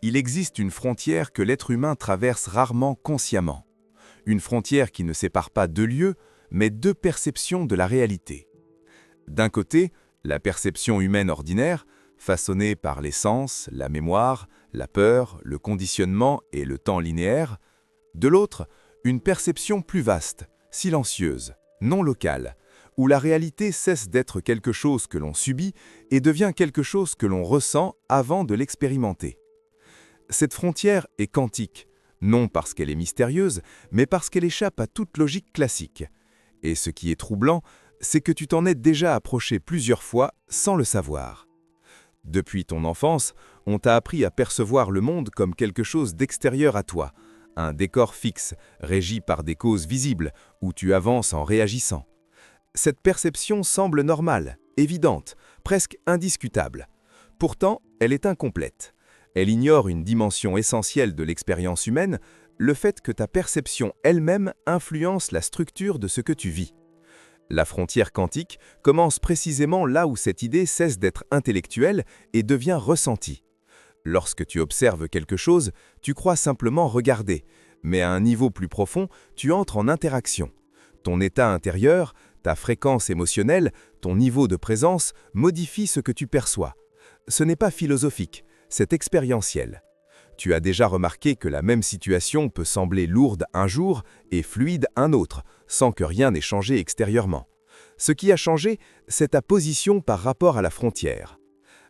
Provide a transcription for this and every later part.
Il existe une frontière que l'être humain traverse rarement consciemment. Une frontière qui ne sépare pas deux lieux, mais deux perceptions de la réalité. D'un côté, la perception humaine ordinaire, façonnée par les sens, la mémoire, la peur, le conditionnement et le temps linéaire. De l'autre, une perception plus vaste, silencieuse, non locale, où la réalité cesse d'être quelque chose que l'on subit et devient quelque chose que l'on ressent avant de l'expérimenter. Cette frontière est quantique, non parce qu'elle est mystérieuse, mais parce qu'elle échappe à toute logique classique. Et ce qui est troublant, c'est que tu t'en es déjà approché plusieurs fois sans le savoir. Depuis ton enfance, on t'a appris à percevoir le monde comme quelque chose d'extérieur à toi, un décor fixe, régi par des causes visibles, où tu avances en réagissant. Cette perception semble normale, évidente, presque indiscutable. Pourtant, elle est incomplète. Elle ignore une dimension essentielle de l'expérience humaine, le fait que ta perception elle-même influence la structure de ce que tu vis. La frontière quantique commence précisément là où cette idée cesse d'être intellectuelle et devient ressentie. Lorsque tu observes quelque chose, tu crois simplement regarder, mais à un niveau plus profond, tu entres en interaction. Ton état intérieur, ta fréquence émotionnelle, ton niveau de présence modifient ce que tu perçois. Ce n'est pas philosophique, c'est expérientiel. Tu as déjà remarqué que la même situation peut sembler lourde un jour et fluide un autre, sans que rien n'ait changé extérieurement. Ce qui a changé, c'est ta position par rapport à la frontière.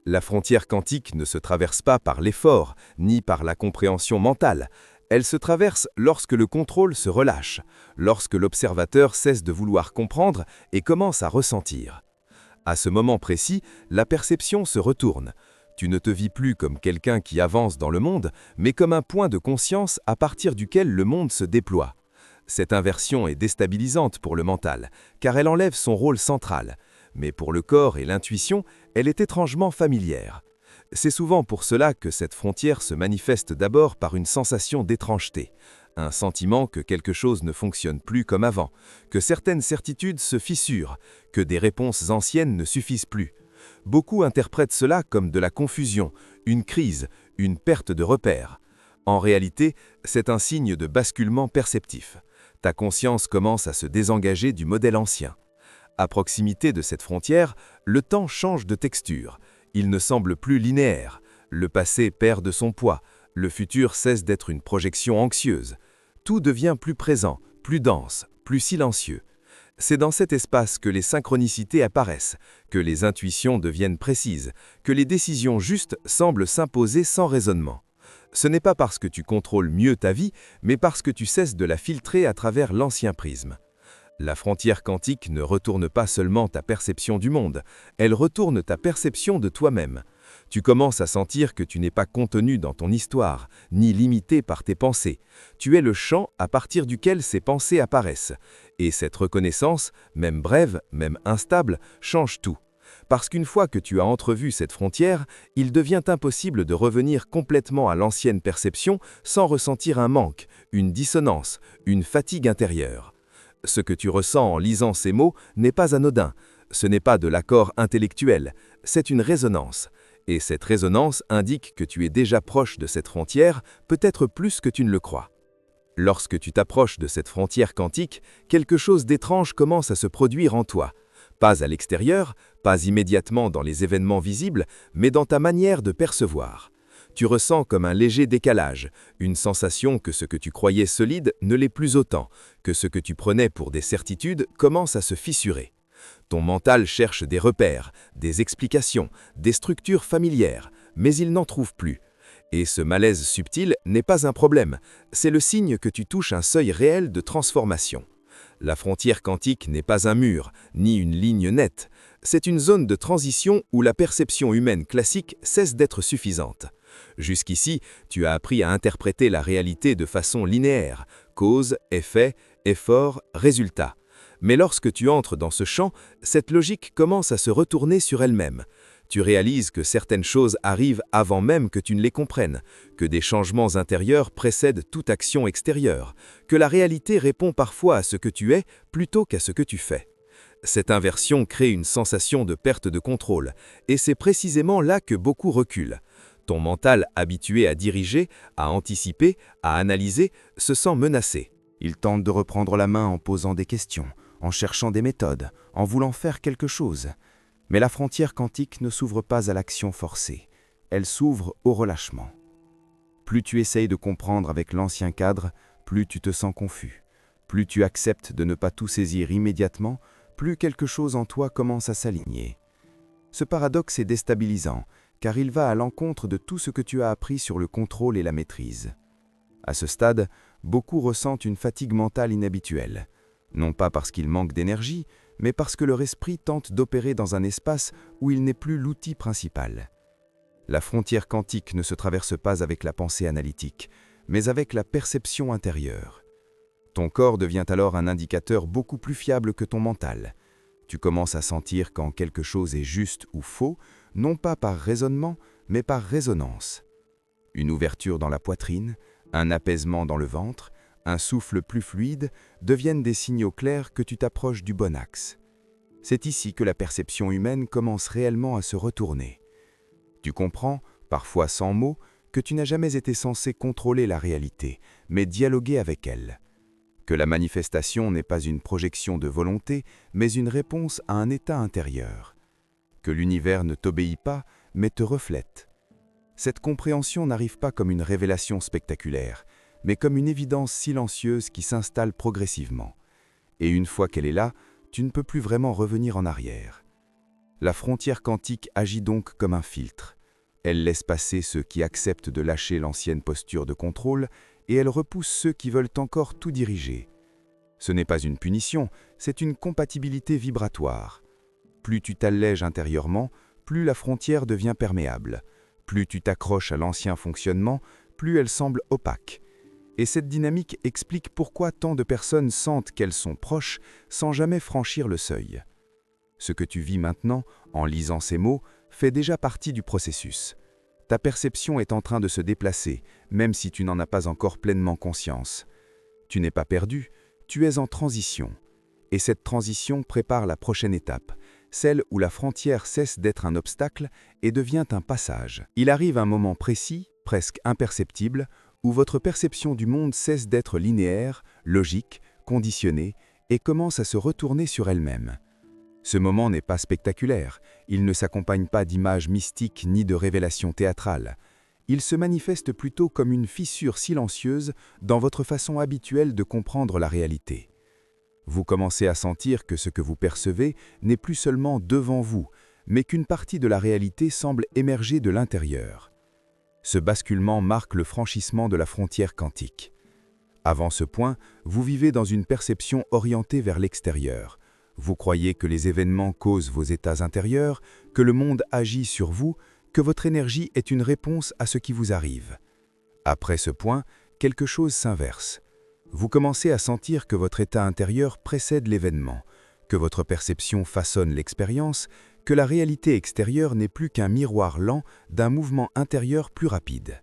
La frontière quantique ne se traverse pas par l'effort, ni par la compréhension mentale. Elle se traverse lorsque le contrôle se relâche, lorsque l'observateur cesse de vouloir comprendre et commence à ressentir. À ce moment précis, la perception se retourne. Tu ne te vis plus comme quelqu'un qui avance dans le monde, mais comme un point de conscience à partir duquel le monde se déploie. Cette inversion est déstabilisante pour le mental, car elle enlève son rôle central. Mais pour le corps et l'intuition, elle est étrangement familière. C'est souvent pour cela que cette frontière se manifeste d'abord par une sensation d'étrangeté, un sentiment que quelque chose ne fonctionne plus comme avant, que certaines certitudes se fissurent, que des réponses anciennes ne suffisent plus. Beaucoup interprètent cela comme de la confusion, une crise, une perte de repère. En réalité, c'est un signe de basculement perceptif. Ta conscience commence à se désengager du modèle ancien. À proximité de cette frontière, le temps change de texture. Il ne semble plus linéaire. Le passé perd de son poids. Le futur cesse d'être une projection anxieuse. Tout devient plus présent, plus dense, plus silencieux. C'est dans cet espace que les synchronicités apparaissent, que les intuitions deviennent précises, que les décisions justes semblent s'imposer sans raisonnement. Ce n'est pas parce que tu contrôles mieux ta vie, mais parce que tu cesses de la filtrer à travers l'ancien prisme. La frontière quantique ne retourne pas seulement ta perception du monde, elle retourne ta perception de toi-même. Tu commences à sentir que tu n'es pas contenu dans ton histoire, ni limité par tes pensées. Tu es le champ à partir duquel ces pensées apparaissent. Et cette reconnaissance, même brève, même instable, change tout. Parce qu'une fois que tu as entrevu cette frontière, il devient impossible de revenir complètement à l'ancienne perception sans ressentir un manque, une dissonance, une fatigue intérieure. Ce que tu ressens en lisant ces mots n'est pas anodin. Ce n'est pas de l'accord intellectuel, c'est une résonance. Et cette résonance indique que tu es déjà proche de cette frontière, peut-être plus que tu ne le crois. Lorsque tu t'approches de cette frontière quantique, quelque chose d'étrange commence à se produire en toi. Pas à l'extérieur, pas immédiatement dans les événements visibles, mais dans ta manière de percevoir. Tu ressens comme un léger décalage, une sensation que ce que tu croyais solide ne l'est plus autant, que ce que tu prenais pour des certitudes commence à se fissurer. Ton mental cherche des repères, des explications, des structures familières, mais il n'en trouve plus. Et ce malaise subtil n'est pas un problème, c'est le signe que tu touches un seuil réel de transformation. La frontière quantique n'est pas un mur, ni une ligne nette, c'est une zone de transition où la perception humaine classique cesse d'être suffisante. Jusqu'ici, tu as appris à interpréter la réalité de façon linéaire, cause, effet, effort, résultat. Mais lorsque tu entres dans ce champ, cette logique commence à se retourner sur elle-même. Tu réalises que certaines choses arrivent avant même que tu ne les comprennes, que des changements intérieurs précèdent toute action extérieure, que la réalité répond parfois à ce que tu es plutôt qu'à ce que tu fais. Cette inversion crée une sensation de perte de contrôle, et c'est précisément là que beaucoup reculent. Ton mental, habitué à diriger, à anticiper, à analyser, se sent menacé. Il tente de reprendre la main en posant des questions, en cherchant des méthodes, en voulant faire quelque chose. Mais la frontière quantique ne s'ouvre pas à l'action forcée, elle s'ouvre au relâchement. Plus tu essayes de comprendre avec l'ancien cadre, plus tu te sens confus. Plus tu acceptes de ne pas tout saisir immédiatement, plus quelque chose en toi commence à s'aligner. Ce paradoxe est déstabilisant, car il va à l'encontre de tout ce que tu as appris sur le contrôle et la maîtrise. À ce stade, beaucoup ressentent une fatigue mentale inhabituelle, non pas parce qu'ils manquent d'énergie, mais parce que leur esprit tente d'opérer dans un espace où il n'est plus l'outil principal. La frontière quantique ne se traverse pas avec la pensée analytique, mais avec la perception intérieure. Ton corps devient alors un indicateur beaucoup plus fiable que ton mental. Tu commences à sentir quand quelque chose est juste ou faux, non pas par raisonnement, mais par résonance. Une ouverture dans la poitrine, un apaisement dans le ventre, un souffle plus fluide deviennent des signaux clairs que tu t'approches du bon axe. C'est ici que la perception humaine commence réellement à se retourner. Tu comprends, parfois sans mots, que tu n'as jamais été censé contrôler la réalité, mais dialoguer avec elle. Que la manifestation n'est pas une projection de volonté, mais une réponse à un état intérieur. Que l'univers ne t'obéit pas, mais te reflète. Cette compréhension n'arrive pas comme une révélation spectaculaire, mais comme une évidence silencieuse qui s'installe progressivement. Et une fois qu'elle est là, tu ne peux plus vraiment revenir en arrière. La frontière quantique agit donc comme un filtre. Elle laisse passer ceux qui acceptent de lâcher l'ancienne posture de contrôle et elle repousse ceux qui veulent encore tout diriger. Ce n'est pas une punition, c'est une compatibilité vibratoire. Plus tu t'allèges intérieurement, plus la frontière devient perméable. Plus tu t'accroches à l'ancien fonctionnement, plus elle semble opaque. Et cette dynamique explique pourquoi tant de personnes sentent qu'elles sont proches sans jamais franchir le seuil. Ce que tu vis maintenant, en lisant ces mots, fait déjà partie du processus. Ta perception est en train de se déplacer, même si tu n'en as pas encore pleinement conscience. Tu n'es pas perdu, tu es en transition. Et cette transition prépare la prochaine étape, celle où la frontière cesse d'être un obstacle et devient un passage. Il arrive un moment précis, presque imperceptible, où votre perception du monde cesse d'être linéaire, logique, conditionnée et commence à se retourner sur elle-même. Ce moment n'est pas spectaculaire, il ne s'accompagne pas d'images mystiques ni de révélations théâtrales. Il se manifeste plutôt comme une fissure silencieuse dans votre façon habituelle de comprendre la réalité. Vous commencez à sentir que ce que vous percevez n'est plus seulement devant vous, mais qu'une partie de la réalité semble émerger de l'intérieur. Ce basculement marque le franchissement de la frontière quantique. Avant ce point, vous vivez dans une perception orientée vers l'extérieur. Vous croyez que les événements causent vos états intérieurs, que le monde agit sur vous, que votre énergie est une réponse à ce qui vous arrive. Après ce point, quelque chose s'inverse. Vous commencez à sentir que votre état intérieur précède l'événement, que votre perception façonne l'expérience, que la réalité extérieure n'est plus qu'un miroir lent d'un mouvement intérieur plus rapide.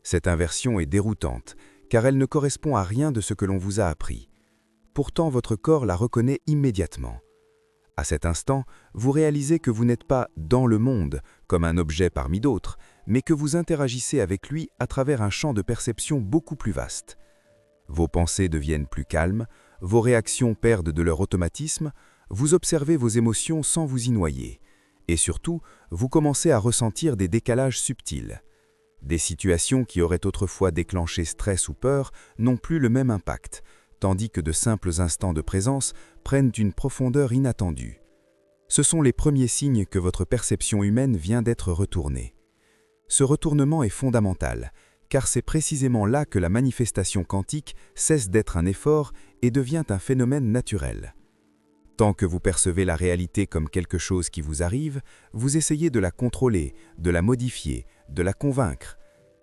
Cette inversion est déroutante, car elle ne correspond à rien de ce que l'on vous a appris. Pourtant, votre corps la reconnaît immédiatement. À cet instant, vous réalisez que vous n'êtes pas dans le monde, comme un objet parmi d'autres, mais que vous interagissez avec lui à travers un champ de perception beaucoup plus vaste. Vos pensées deviennent plus calmes, vos réactions perdent de leur automatisme, vous observez vos émotions sans vous y noyer. Et surtout, vous commencez à ressentir des décalages subtils. Des situations qui auraient autrefois déclenché stress ou peur n'ont plus le même impact, tandis que de simples instants de présence prennent une profondeur inattendue. Ce sont les premiers signes que votre perception humaine vient d'être retournée. Ce retournement est fondamental, car c'est précisément là que la manifestation quantique cesse d'être un effort et devient un phénomène naturel. Tant que vous percevez la réalité comme quelque chose qui vous arrive, vous essayez de la contrôler, de la modifier, de la convaincre.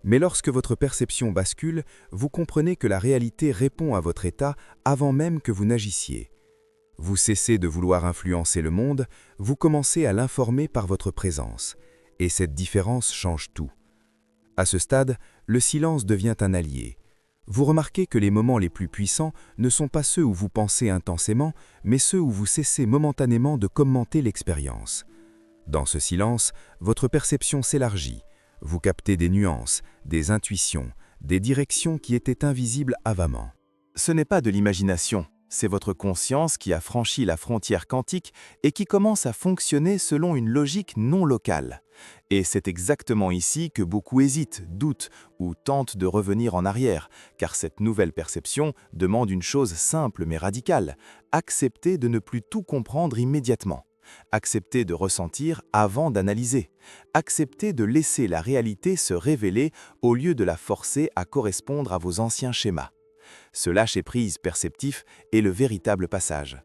Mais lorsque votre perception bascule, vous comprenez que la réalité répond à votre état avant même que vous n'agissiez. Vous cessez de vouloir influencer le monde, vous commencez à l'informer par votre présence. Et cette différence change tout. À ce stade, le silence devient un allié. Vous remarquez que les moments les plus puissants ne sont pas ceux où vous pensez intensément, mais ceux où vous cessez momentanément de commenter l'expérience. Dans ce silence, votre perception s'élargit. Vous captez des nuances, des intuitions, des directions qui étaient invisibles avamment. Ce n'est pas de l'imagination, c'est votre conscience qui a franchi la frontière quantique et qui commence à fonctionner selon une logique non locale. Et c'est exactement ici que beaucoup hésitent, doutent ou tentent de revenir en arrière, car cette nouvelle perception demande une chose simple mais radicale: accepter de ne plus tout comprendre immédiatement. Accepter de ressentir avant d'analyser. Accepter de laisser la réalité se révéler au lieu de la forcer à correspondre à vos anciens schémas. Ce lâcher-prise perceptif est le véritable passage.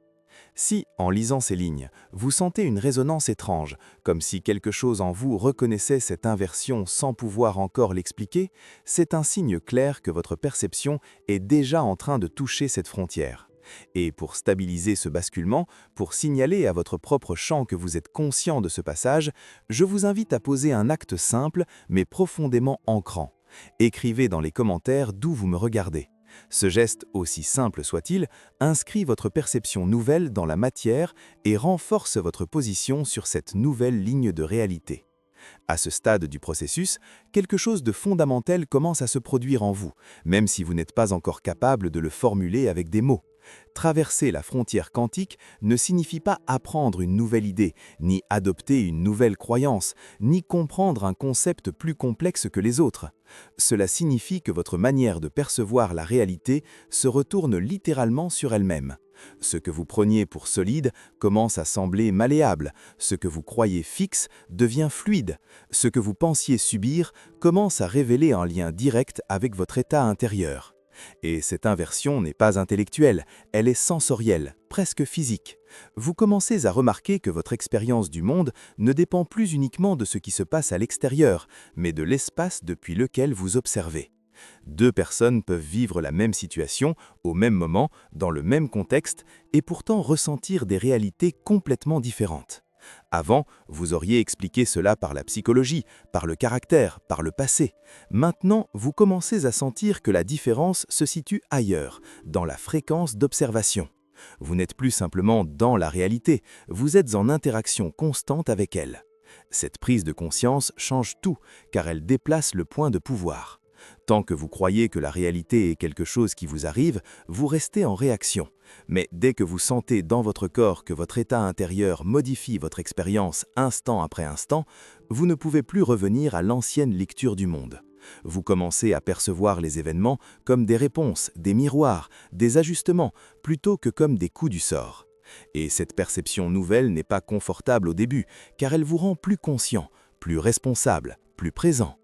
Si, en lisant ces lignes, vous sentez une résonance étrange, comme si quelque chose en vous reconnaissait cette inversion sans pouvoir encore l'expliquer, c'est un signe clair que votre perception est déjà en train de toucher cette frontière. Et pour stabiliser ce basculement, pour signaler à votre propre champ que vous êtes conscient de ce passage, je vous invite à poser un acte simple mais profondément ancrant. Écrivez dans les commentaires d'où vous me regardez. Ce geste, aussi simple soit-il, inscrit votre perception nouvelle dans la matière et renforce votre position sur cette nouvelle ligne de réalité. À ce stade du processus, quelque chose de fondamental commence à se produire en vous, même si vous n'êtes pas encore capable de le formuler avec des mots. Traverser la frontière quantique ne signifie pas apprendre une nouvelle idée, ni adopter une nouvelle croyance, ni comprendre un concept plus complexe que les autres. Cela signifie que votre manière de percevoir la réalité se retourne littéralement sur elle-même. Ce que vous preniez pour solide commence à sembler malléable, ce que vous croyez fixe devient fluide, ce que vous pensiez subir commence à révéler un lien direct avec votre état intérieur. Et cette inversion n'est pas intellectuelle, elle est sensorielle, presque physique. Vous commencez à remarquer que votre expérience du monde ne dépend plus uniquement de ce qui se passe à l'extérieur, mais de l'espace depuis lequel vous observez. Deux personnes peuvent vivre la même situation, au même moment, dans le même contexte, et pourtant ressentir des réalités complètement différentes. Avant, vous auriez expliqué cela par la psychologie, par le caractère, par le passé. Maintenant, vous commencez à sentir que la différence se situe ailleurs, dans la fréquence d'observation. Vous n'êtes plus simplement dans la réalité, vous êtes en interaction constante avec elle. Cette prise de conscience change tout, car elle déplace le point de pouvoir. Tant que vous croyez que la réalité est quelque chose qui vous arrive, vous restez en réaction. Mais dès que vous sentez dans votre corps que votre état intérieur modifie votre expérience instant après instant, vous ne pouvez plus revenir à l'ancienne lecture du monde. Vous commencez à percevoir les événements comme des réponses, des miroirs, des ajustements, plutôt que comme des coups du sort. Et cette perception nouvelle n'est pas confortable au début, car elle vous rend plus conscient, plus responsable, plus présent.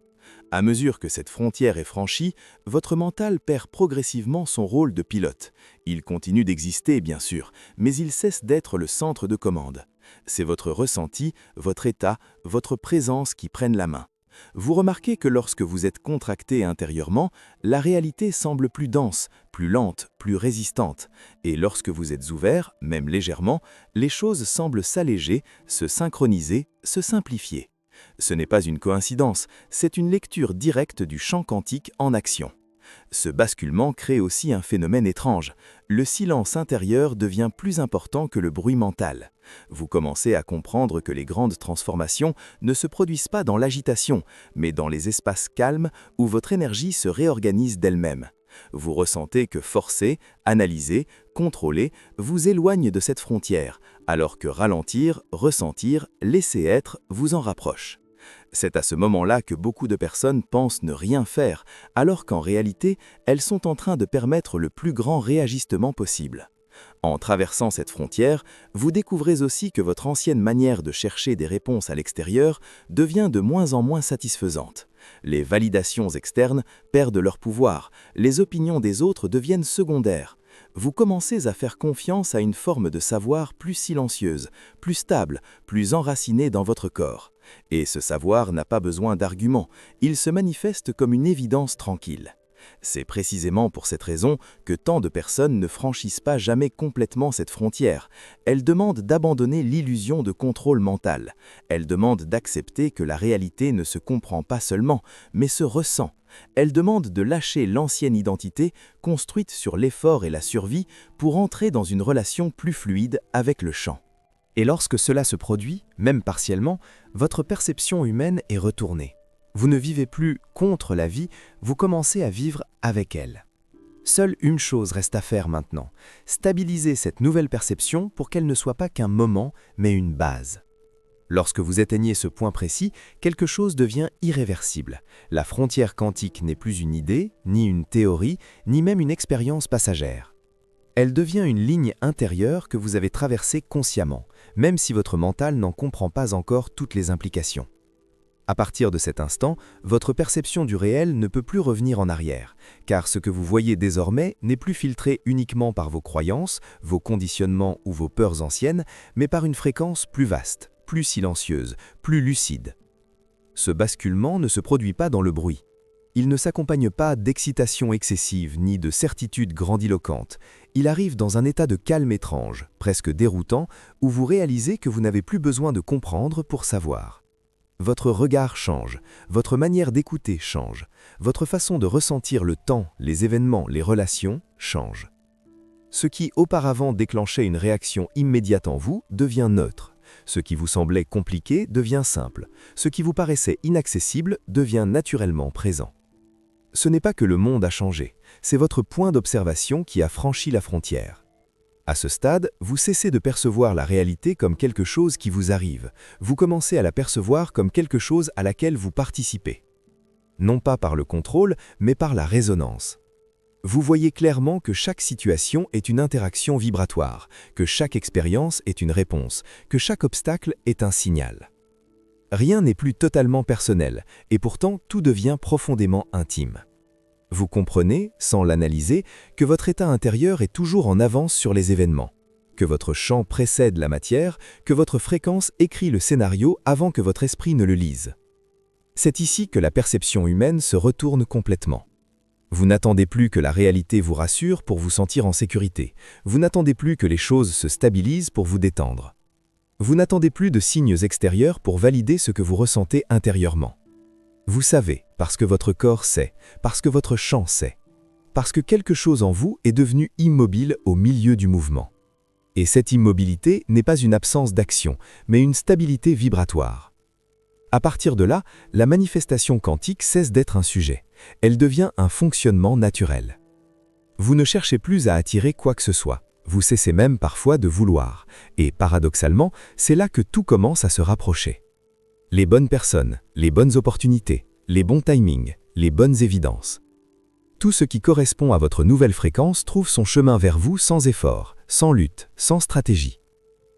À mesure que cette frontière est franchie, votre mental perd progressivement son rôle de pilote. Il continue d'exister, bien sûr, mais il cesse d'être le centre de commande. C'est votre ressenti, votre état, votre présence qui prennent la main. Vous remarquez que lorsque vous êtes contracté intérieurement, la réalité semble plus dense, plus lente, plus résistante. Et lorsque vous êtes ouvert, même légèrement, les choses semblent s'alléger, se synchroniser, se simplifier. Ce n'est pas une coïncidence, c'est une lecture directe du champ quantique en action. Ce basculement crée aussi un phénomène étrange. Le silence intérieur devient plus important que le bruit mental. Vous commencez à comprendre que les grandes transformations ne se produisent pas dans l'agitation, mais dans les espaces calmes où votre énergie se réorganise d'elle-même. Vous ressentez que forcer, analyser, contrôler vous éloigne de cette frontière, alors que ralentir, ressentir, laisser être vous en rapproche. C'est à ce moment-là que beaucoup de personnes pensent ne rien faire, alors qu'en réalité, elles sont en train de permettre le plus grand réajustement possible. En traversant cette frontière, vous découvrez aussi que votre ancienne manière de chercher des réponses à l'extérieur devient de moins en moins satisfaisante. Les validations externes perdent leur pouvoir, les opinions des autres deviennent secondaires. Vous commencez à faire confiance à une forme de savoir plus silencieuse, plus stable, plus enracinée dans votre corps. Et ce savoir n'a pas besoin d'arguments, il se manifeste comme une évidence tranquille. C'est précisément pour cette raison que tant de personnes ne franchissent pas jamais complètement cette frontière. Elles demandent d'abandonner l'illusion de contrôle mental. Elles demandent d'accepter que la réalité ne se comprend pas seulement, mais se ressent. Elles demandent de lâcher l'ancienne identité construite sur l'effort et la survie pour entrer dans une relation plus fluide avec le champ. Et lorsque cela se produit, même partiellement, votre perception humaine est retournée. Vous ne vivez plus contre la vie, vous commencez à vivre avec elle. Seule une chose reste à faire maintenant, stabiliser cette nouvelle perception pour qu'elle ne soit pas qu'un moment, mais une base. Lorsque vous atteignez ce point précis, quelque chose devient irréversible. La frontière quantique n'est plus une idée, ni une théorie, ni même une expérience passagère. Elle devient une ligne intérieure que vous avez traversée consciemment, même si votre mental n'en comprend pas encore toutes les implications. À partir de cet instant, votre perception du réel ne peut plus revenir en arrière, car ce que vous voyez désormais n'est plus filtré uniquement par vos croyances, vos conditionnements ou vos peurs anciennes, mais par une fréquence plus vaste, plus silencieuse, plus lucide. Ce basculement ne se produit pas dans le bruit. Il ne s'accompagne pas d'excitation excessive ni de certitude grandiloquente. Il arrive dans un état de calme étrange, presque déroutant, où vous réalisez que vous n'avez plus besoin de comprendre pour savoir. Votre regard change, votre manière d'écouter change, votre façon de ressentir le temps, les événements, les relations change. Ce qui auparavant déclenchait une réaction immédiate en vous devient neutre. Ce qui vous semblait compliqué devient simple. Ce qui vous paraissait inaccessible devient naturellement présent. Ce n'est pas que le monde a changé, c'est votre point d'observation qui a franchi la frontière. À ce stade, vous cessez de percevoir la réalité comme quelque chose qui vous arrive. Vous commencez à la percevoir comme quelque chose à laquelle vous participez. Non pas par le contrôle, mais par la résonance. Vous voyez clairement que chaque situation est une interaction vibratoire, que chaque expérience est une réponse, que chaque obstacle est un signal. Rien n'est plus totalement personnel, et pourtant tout devient profondément intime. Vous comprenez, sans l'analyser, que votre état intérieur est toujours en avance sur les événements, que votre champ précède la matière, que votre fréquence écrit le scénario avant que votre esprit ne le lise. C'est ici que la perception humaine se retourne complètement. Vous n'attendez plus que la réalité vous rassure pour vous sentir en sécurité. Vous n'attendez plus que les choses se stabilisent pour vous détendre. Vous n'attendez plus de signes extérieurs pour valider ce que vous ressentez intérieurement. Vous savez, parce que votre corps sait, parce que votre champ sait, parce que quelque chose en vous est devenu immobile au milieu du mouvement. Et cette immobilité n'est pas une absence d'action, mais une stabilité vibratoire. À partir de là, la manifestation quantique cesse d'être un sujet. Elle devient un fonctionnement naturel. Vous ne cherchez plus à attirer quoi que ce soit. Vous cessez même parfois de vouloir. Et paradoxalement, c'est là que tout commence à se rapprocher. Les bonnes personnes, les bonnes opportunités, les bons timings, les bonnes évidences. Tout ce qui correspond à votre nouvelle fréquence trouve son chemin vers vous sans effort, sans lutte, sans stratégie.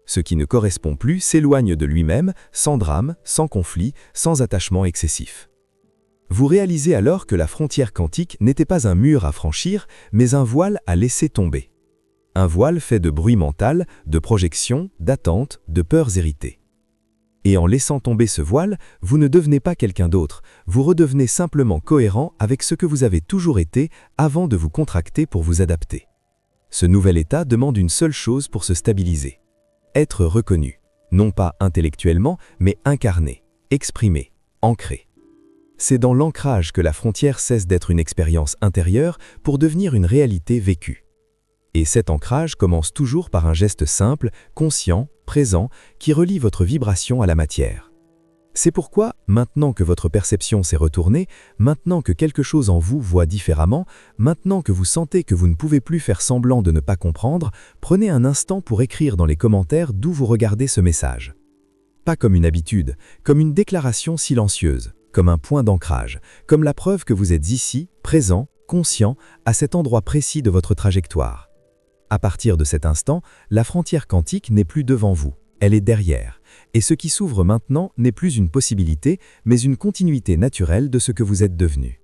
Ce qui ne correspond plus s'éloigne de lui-même, sans drame, sans conflit, sans attachement excessif. Vous réalisez alors que la frontière quantique n'était pas un mur à franchir, mais un voile à laisser tomber. Un voile fait de bruit mental, de projections, d'attentes, de peurs héritées. Et en laissant tomber ce voile, vous ne devenez pas quelqu'un d'autre, vous redevenez simplement cohérent avec ce que vous avez toujours été avant de vous contracter pour vous adapter. Ce nouvel état demande une seule chose pour se stabiliser. Être reconnu, non pas intellectuellement, mais incarné, exprimé, ancré. C'est dans l'ancrage que la frontière cesse d'être une expérience intérieure pour devenir une réalité vécue. Et cet ancrage commence toujours par un geste simple, conscient, présent, qui relie votre vibration à la matière. C'est pourquoi, maintenant que votre perception s'est retournée, maintenant que quelque chose en vous voit différemment, maintenant que vous sentez que vous ne pouvez plus faire semblant de ne pas comprendre, prenez un instant pour écrire dans les commentaires d'où vous regardez ce message. Pas comme une habitude, comme une déclaration silencieuse, comme un point d'ancrage, comme la preuve que vous êtes ici, présent, conscient, à cet endroit précis de votre trajectoire. À partir de cet instant, la frontière quantique n'est plus devant vous, elle est derrière. Et ce qui s'ouvre maintenant n'est plus une possibilité, mais une continuité naturelle de ce que vous êtes devenu.